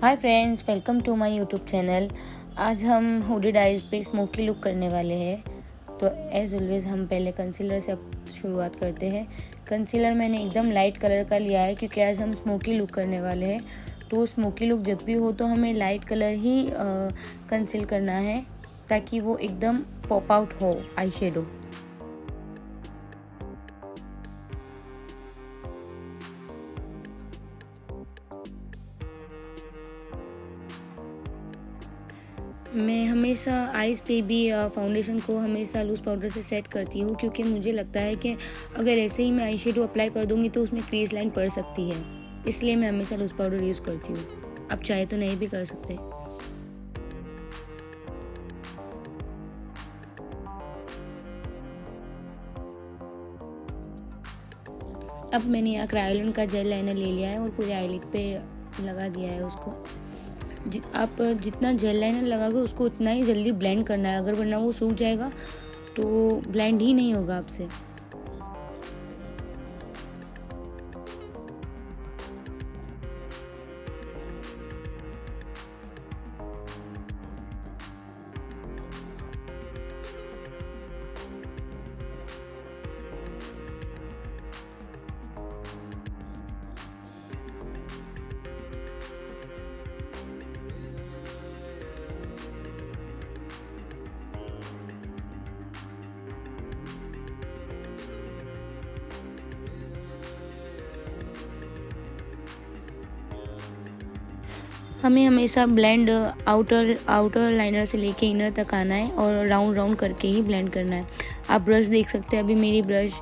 Hi friends, welcome to my YouTube channel. आज हम hooded eyes पे स्मोकी लुक करने वाले हैं। तो एज़ ऑलवेज़ हम पहले कंसीलर से अब शुरुआत करते हैं। कंसीलर मैंने एकदम लाइट कलर का लिया है क्योंकि आज हम स्मोकी लुक करने वाले हैं। तो स्मोकी लुक जब भी हो तो हमें लाइट कलर ही कंसील करना है ताकि वो एकदम पॉप आउट हो आई शेडो। मैं हमेशा आइज़ पे भी फाउंडेशन को हमेशा लूज़ पाउडर से सेट करती हूँ क्योंकि मुझे लगता है कि अगर ऐसे ही मैं आई शेडो अप्लाई कर दूँगी तो उसमें क्रीज लाइन पड़ सकती है, इसलिए मैं हमेशा लूज़ पाउडर यूज़ करती हूँ। आप चाहे तो नहीं भी कर सकते। अब मैंने यहाँ क्रायोलिन का जेल लाइनर ले लिया है और पूरे आईलिड पे लगा दिया है उसको। आप जितना जेल लाइनर लगाओगे उसको उतना ही जल्दी ब्लेंड करना है, अगर वरना वो सूख जाएगा तो ब्लेंड ही नहीं होगा आपसे। हमें हमेशा ब्लेंड आउटर लाइनर से लेके इनर तक आना है और राउंड राउंड करके ही ब्लेंड करना है। आप ब्रश देख सकते हैं, अभी मेरी ब्रश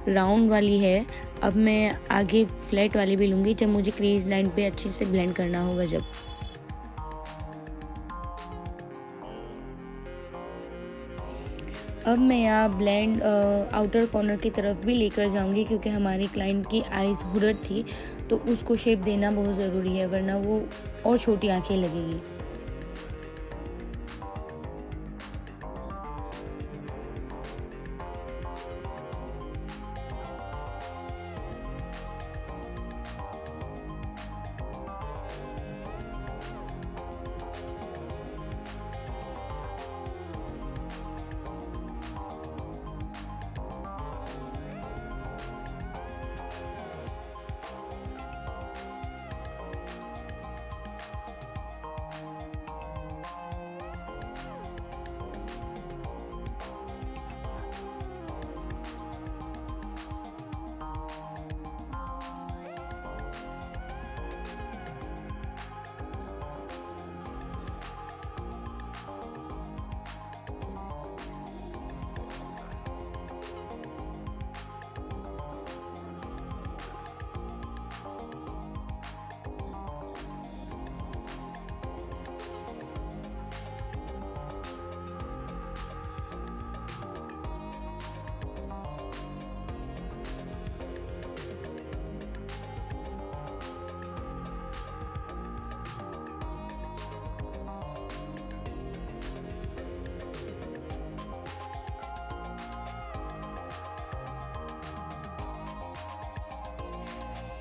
राउंड वाली है। अब मैं आगे फ्लैट वाली भी लूँगी जब मुझे क्रीज लाइन पे अच्छे से ब्लेंड करना होगा जब। अब मैं यहाँ ब्लेंड आउटर कॉर्नर की तरफ भी लेकर जाऊंगी क्योंकि हमारी क्लाइंट की आइज़ हुडर थी तो उसको शेप देना बहुत ज़रूरी है, वरना वो और छोटी आंखें लगेगी।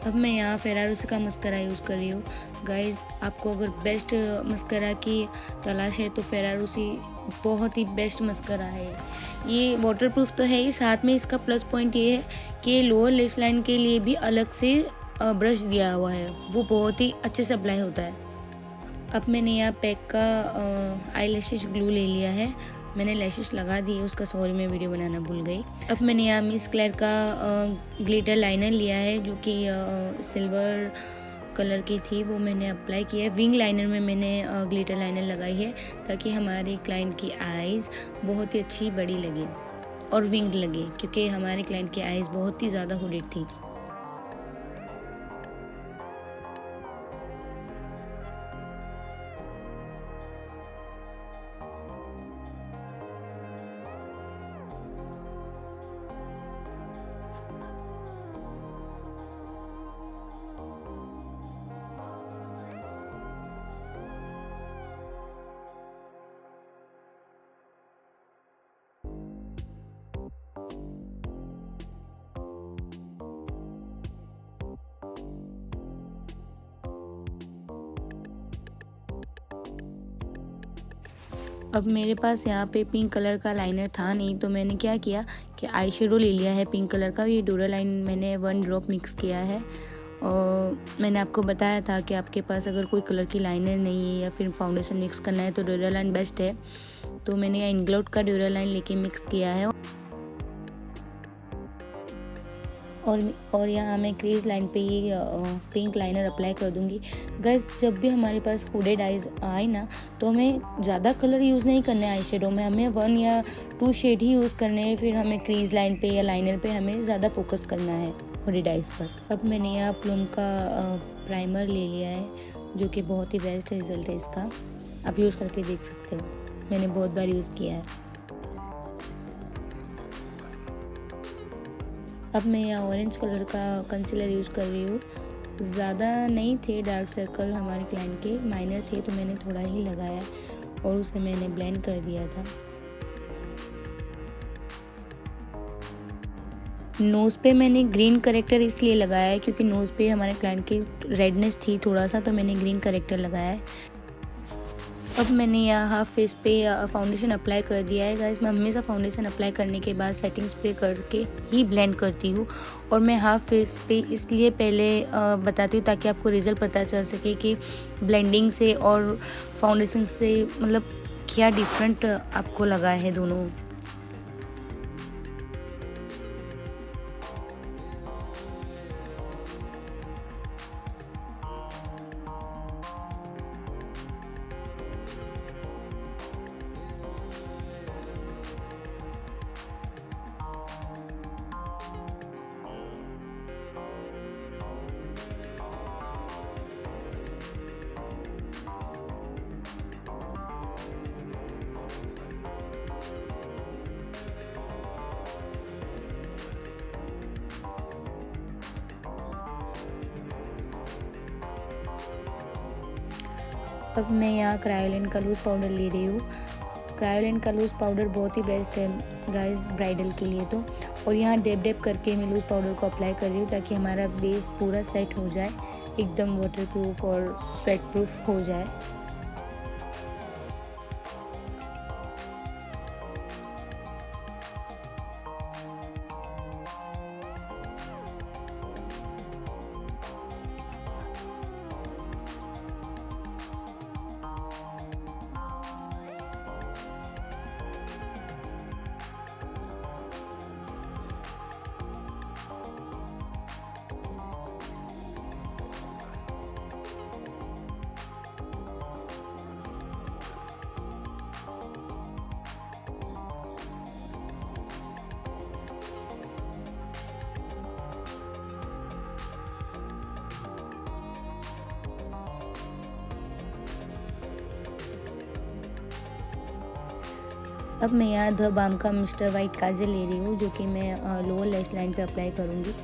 अब मैं यहाँ फेरारोसी का मस्करा यूज़ कर रही हूँ। गाइज, आपको अगर बेस्ट मस्करा की तलाश है तो फेरारोसी बहुत ही बेस्ट मस्करा है। ये वाटरप्रूफ तो है ही, साथ में इसका प्लस पॉइंट ये है कि लोअर लैश लाइन के लिए भी अलग से ब्रश दिया हुआ है, वो बहुत ही अच्छे से अप्लाई होता है। अब मैंने यहाँ पैक का आई लैशेस ग्लू ले लिया है। मैंने लैशेस लगा दिए, उसका सॉरी मैं वीडियो बनाना भूल गई। अब मैंने यहाँ मिस क्लेयर का ग्लिटर लाइनर लिया है जो कि सिल्वर कलर की थी, वो मैंने अप्लाई किया है। विंग लाइनर में मैंने ग्लिटर लाइनर लगाई है ताकि हमारी क्लाइंट की आइज़ बहुत ही अच्छी बड़ी लगे और विंग लगे, क्योंकि हमारे क्लाइंट की आइज़ बहुत ही ज़्यादा हुडेड थी। अब मेरे पास यहाँ पे पिंक कलर का लाइनर था नहीं, तो मैंने क्या किया कि आई शेडो ले लिया है पिंक कलर का। ये डोरालाइन मैंने 1 ड्रॉप मिक्स किया है। और मैंने आपको बताया था कि आपके पास अगर कोई कलर की लाइनर नहीं है या फिर फाउंडेशन मिक्स करना है तो डोरालाइन बेस्ट है। तो मैंने यहाँ इंग्लोट का डोरालाइन लेके मिक्स किया है। और यहाँ मैं क्रीज लाइन पे ये पिंक लाइनर अप्लाई कर दूँगी। गाइस, जब भी हमारे पास हुडेड आइज़ आए ना, तो हमें ज़्यादा कलर यूज़ नहीं करने आई शेडो में, हमें 1 या 2 शेड ही यूज़ करने हैं। फिर हमें क्रीज लाइन पे या लाइनर पे हमें ज़्यादा फोकस करना है हुडेड आइज़ पर। अब मैंने यहाँ प्लम का प्राइमर ले लिया है, जो कि बहुत ही बेस्ट रिजल्ट है इसका। आप यूज़ करके देख सकते हो, मैंने बहुत बार यूज़ किया है। अब मैं यहाँ ऑरेंज कलर का कंसीलर यूज़ कर रही हूँ। ज़्यादा नहीं थे डार्क सर्कल हमारे क्लाइंट के, माइनर थे, तो मैंने थोड़ा ही लगाया और उसे मैंने ब्लेंड कर दिया था। नोज़ पे मैंने ग्रीन करेक्टर इसलिए लगाया है क्योंकि नोज़ पे हमारे क्लाइंट की रेडनेस थी थोड़ा सा, तो मैंने ग्रीन करेक्टर लगाया है। अब मैंने यहाँ हाफ फेस पे फाउंडेशन अप्लाई कर दिया है। गाइस, मैं हमेशा फाउंडेशन अप्लाई करने के बाद सेटिंग स्प्रे करके ही ब्लेंड करती हूँ। और मैं हाफ फेस पे इसलिए पहले बताती हूँ ताकि आपको रिजल्ट पता चल सके कि ब्लेंडिंग से और फाउंडेशन से मतलब क्या डिफरेंट आपको लगा है दोनों। अब मैं यहाँ क्रायोलिन का लूज़ पाउडर ले रही हूँ। क्रायोलिन का लूज़ पाउडर बहुत ही बेस्ट है गाइस ब्राइडल के लिए तो। और यहाँ डेप डेप करके मैं लूज़ पाउडर को अप्लाई कर रही हूँ ताकि हमारा बेस पूरा सेट हो जाए, एकदम वाटरप्रूफ और स्वेट प्रूफ हो जाए। अब मैं यहाँ द बाम का मिस्टर वाइट काजल ले रही हूँ, जो कि मैं लोअर लैश लाइन पे अप्लाई करूँगी।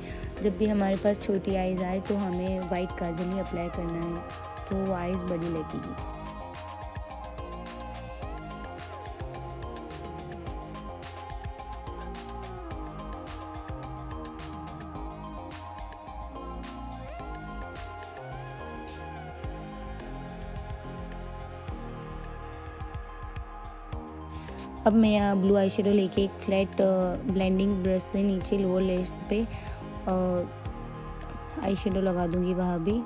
जब भी हमारे पास छोटी आइज़ आए तो हमें वाइट काजल ही अप्लाई करना है, तो वो आइज़ बड़ी लगेगी। अब मैं यहाँ ब्लू आई शेडो लेके एक फ्लैट ब्लेंडिंग ब्रश से नीचे लोअर लैश पे आई शेडो लगा दूंगी वहाँ भी।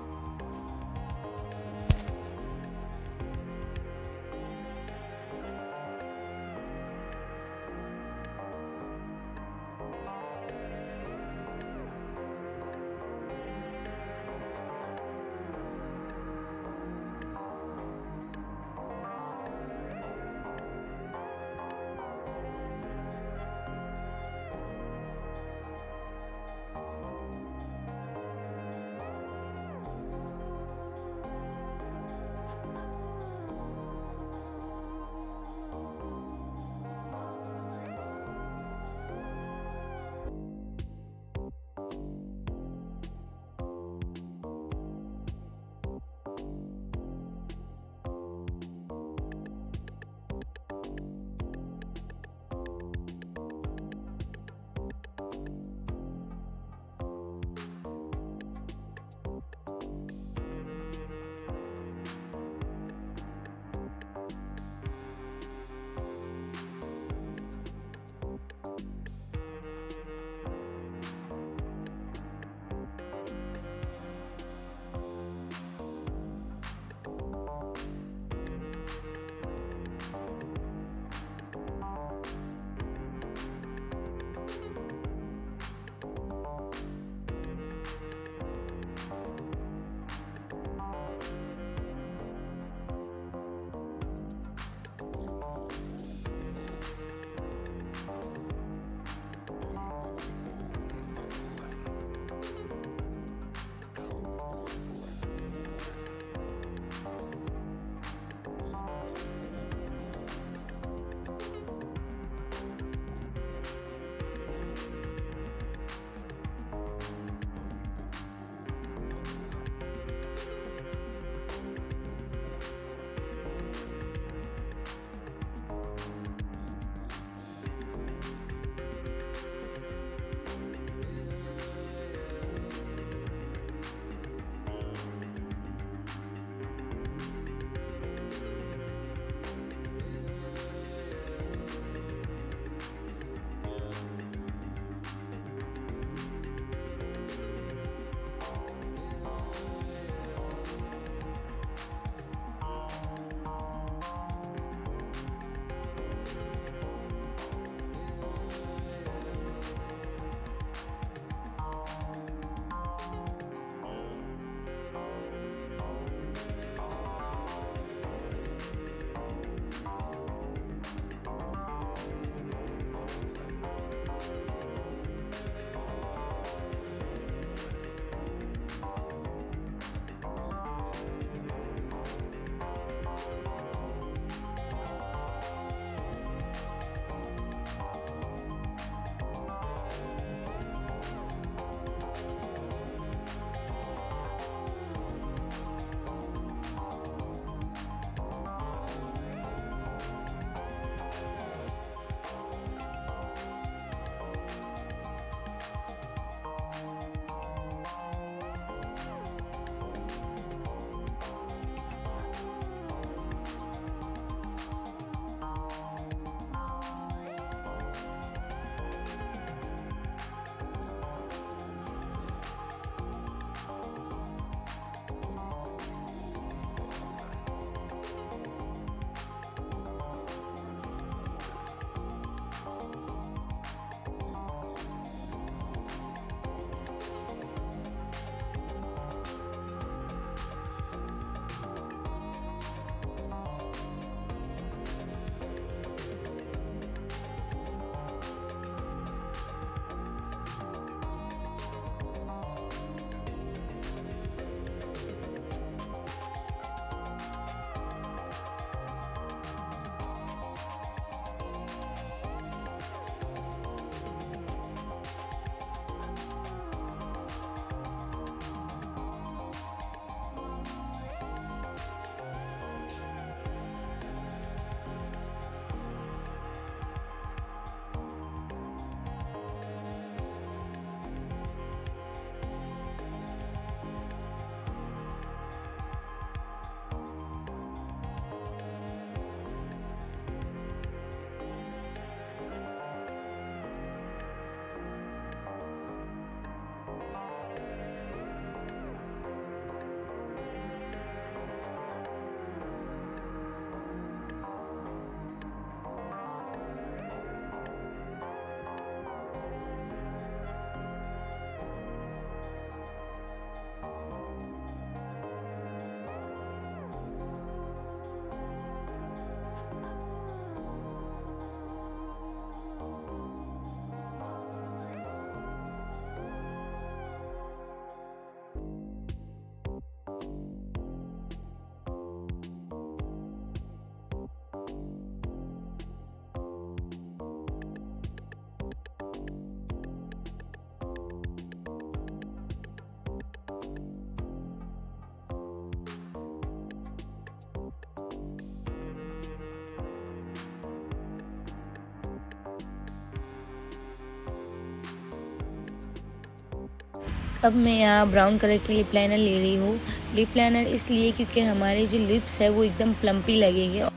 अब मैं यहाँ ब्राउन कलर की लिप लाइनर ले रही हूँ। लिप लाइनर इसलिए क्योंकि हमारे जो लिप्स है वो एकदम प्लम्पी लगेंगे।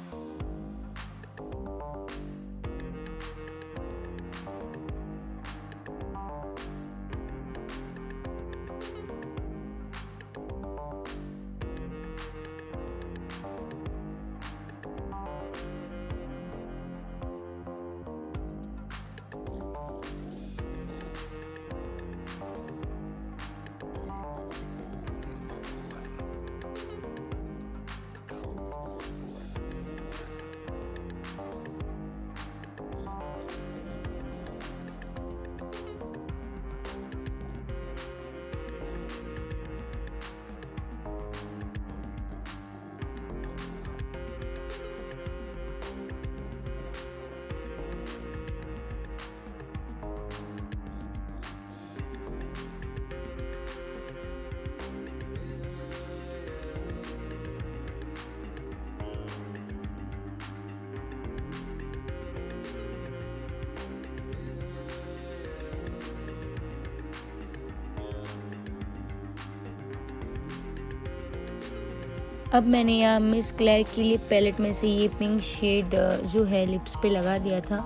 अब मैंने यहाँ मिस क्लेयर की लिप पैलेट में से ये पिंक शेड जो है लिप्स पे लगा दिया था।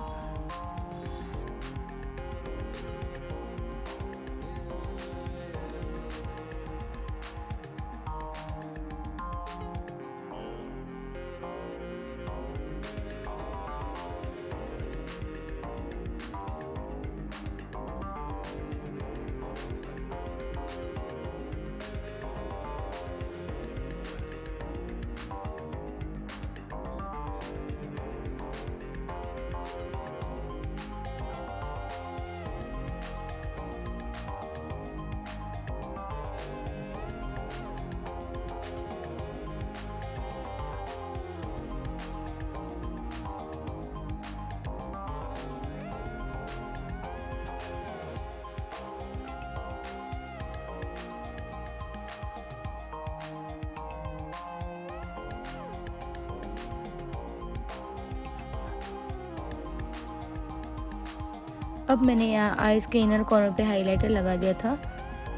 अब मैंने यहाँ आईज के इनर कॉर्नर पे हाइलाइटर लगा दिया था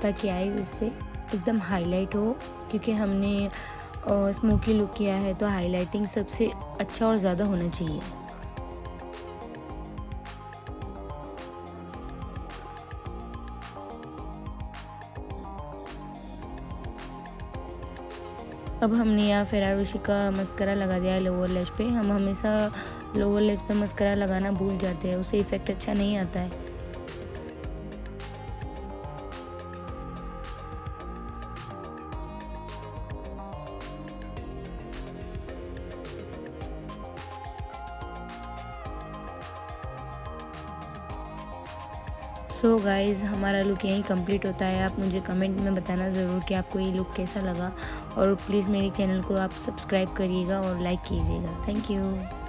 ताकि आईज इससे एकदम हाईलाइट हो, क्योंकि हमने स्मोकी लुक किया है तो हाइलाइटिंग सबसे अच्छा और ज़्यादा होना चाहिए। अब हमने यहाँ फेरारोशी का मस्करा लगा दिया है लोअर लैश पे। हम हमेशा लोअर लैश पे मस्करा लगाना भूल जाते हैं, उससे इफ़ेक्ट अच्छा नहीं आता है। सो गाइज़, हमारा लुक यहीं कंप्लीट होता है। आप मुझे कमेंट में बताना ज़रूर कि आपको ये लुक कैसा लगा, और प्लीज़ मेरे चैनल को आप सब्सक्राइब करिएगा और लाइक कीजिएगा। Thank you.